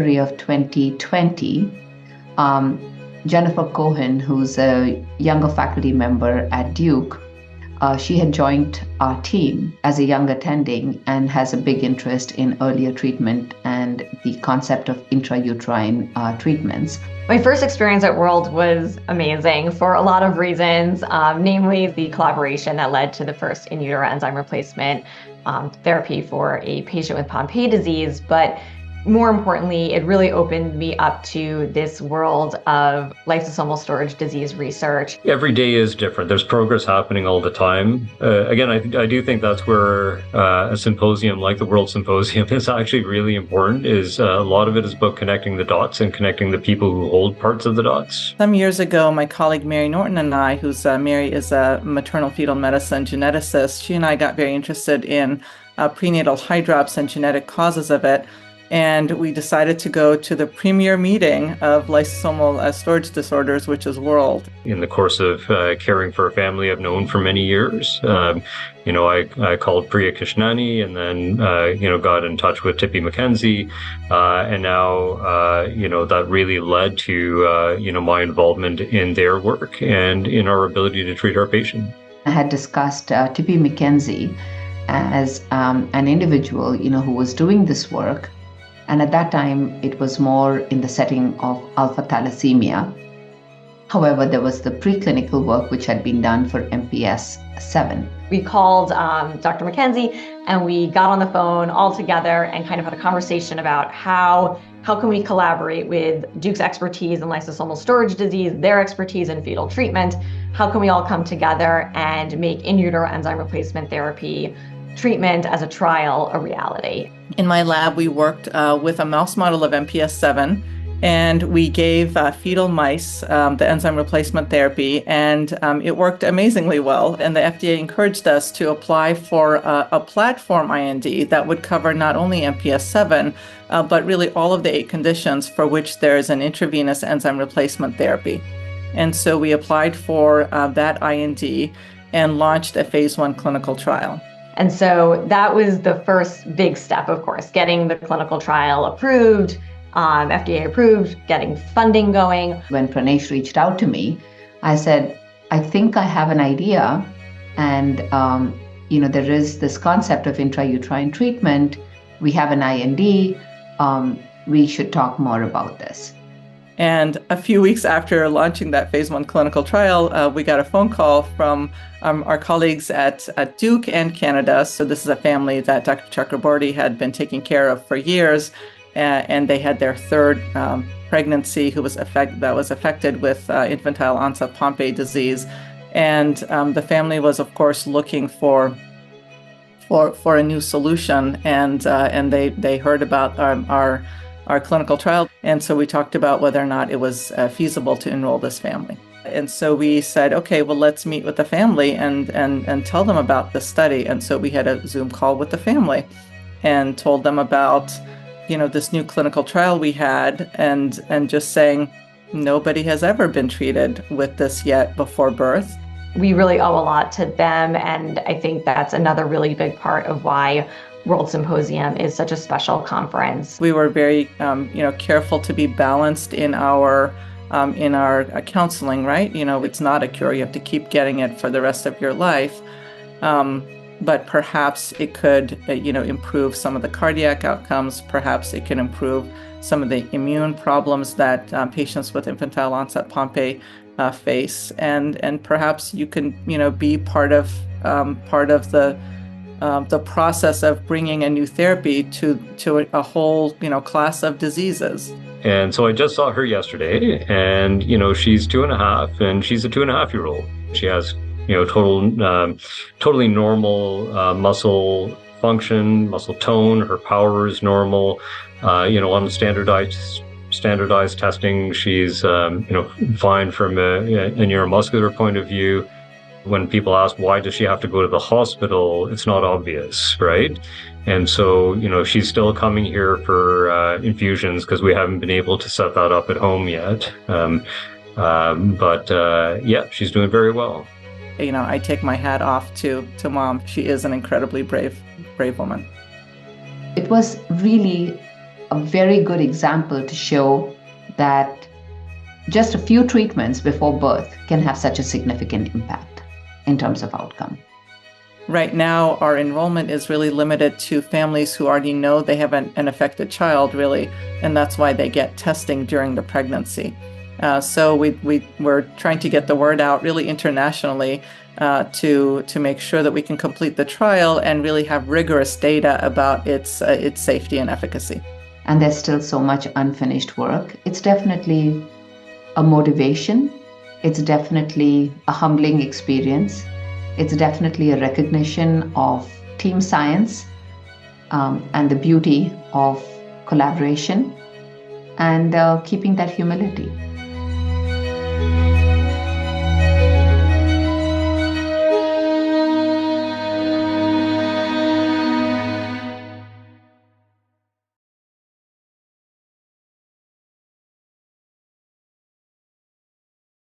January of 2020, Jennifer Cohen, who's a younger faculty member at Duke, she had joined our team as a young attending and has a big interest in earlier treatment and the concept of intrauterine treatments. My first experience at World was amazing for a lot of reasons, namely the collaboration that led to the first in utero enzyme replacement therapy for a patient with Pompe disease. But more importantly, it really opened me up to this world of lysosomal storage disease research. Every day is different. There's progress happening all the time. Again, I do think that's where a symposium like the WORLDSymposium is actually really important, is a lot of it is about connecting the dots and connecting the people who hold parts of the dots. Some years ago, my colleague Mary Norton and I, Mary is a maternal fetal medicine geneticist, she and I got very interested in prenatal hydrops and genetic causes of it. And we decided to go to the premier meeting of lysosomal storage disorders, which is World. In the course of caring for a family I've known for many years, I called Priya Kishnani and then, got in touch with Tippy McKenzie. And now, that really led to, my involvement in their work and in our ability to treat our patient. I had discussed Tippy McKenzie as an individual, who was doing this work. And at that time, it was more in the setting of alpha thalassemia. However, there was the preclinical work which had been done for MPS 7. We called Dr. McKenzie and we got on the phone all together and kind of had a conversation about how can we collaborate with Duke's expertise in lysosomal storage disease, their expertise in fetal treatment. How can we all come together and make in utero enzyme replacement therapy treatment as a trial a reality? In my lab, we worked with a mouse model of MPS 7, and we gave fetal mice the enzyme replacement therapy, and it worked amazingly well. And the FDA encouraged us to apply for a platform IND that would cover not only MPS 7, but really all of the 8 conditions for which there is an intravenous enzyme replacement therapy. And so we applied for that IND and launched a phase 1 clinical trial. And so that was the first big step, of course, getting the clinical trial approved, FDA approved, getting funding going. When Pranesh reached out to me, I said, I think I have an idea. And, there is this concept of intrauterine treatment. We have an IND. We should talk more about this. And a few weeks after launching that phase 1 clinical trial, we got a phone call from our colleagues at Duke and Canada. So this is a family that Dr. Chakraborty had been taking care of for years, and they had their third pregnancy that was affected with infantile onset Pompe disease. And the family was, of course, looking for a new solution, and they heard about our clinical trial. And so we talked about whether or not it was feasible to enroll this family. And so we said, okay, well, let's meet with the family and tell them about the study. And so we had a Zoom call with the family and told them about, this new clinical trial we had, and just saying, nobody has ever been treated with this yet before birth. We really owe a lot to them. And I think that's another really big part of why WORLDSymposium is such a special conference. We were very, careful to be balanced in our counseling, right? It's not a cure. You have to keep getting it for the rest of your life. But perhaps it could, improve some of the cardiac outcomes. Perhaps it can improve some of the immune problems that patients with infantile onset Pompe face. And perhaps you can, be part of the process of bringing a new therapy to a whole, class of diseases. And so I just saw her yesterday, and, she's 2.5, and she's a 2.5-year-old. She has, totally normal muscle function, muscle tone. Her power is normal. On the standardized testing, she's, fine from a neuromuscular point of view. When people ask, why does she have to go to the hospital? It's not obvious, right? And so, she's still coming here for infusions because we haven't been able to set that up at home yet. But she's doing very well. I take my hat off to Mom. She is an incredibly brave woman. It was really a very good example to show that just a few treatments before birth can have such a significant impact in terms of outcome. Right now, our enrollment is really limited to families who already know they have an affected child, really, and that's why they get testing during the pregnancy. So we're trying to get the word out really internationally to make sure that we can complete the trial and really have rigorous data about its safety and efficacy. And there's still so much unfinished work. It's definitely a motivation. It's definitely a humbling experience. It's definitely a recognition of team science and the beauty of collaboration and keeping that humility.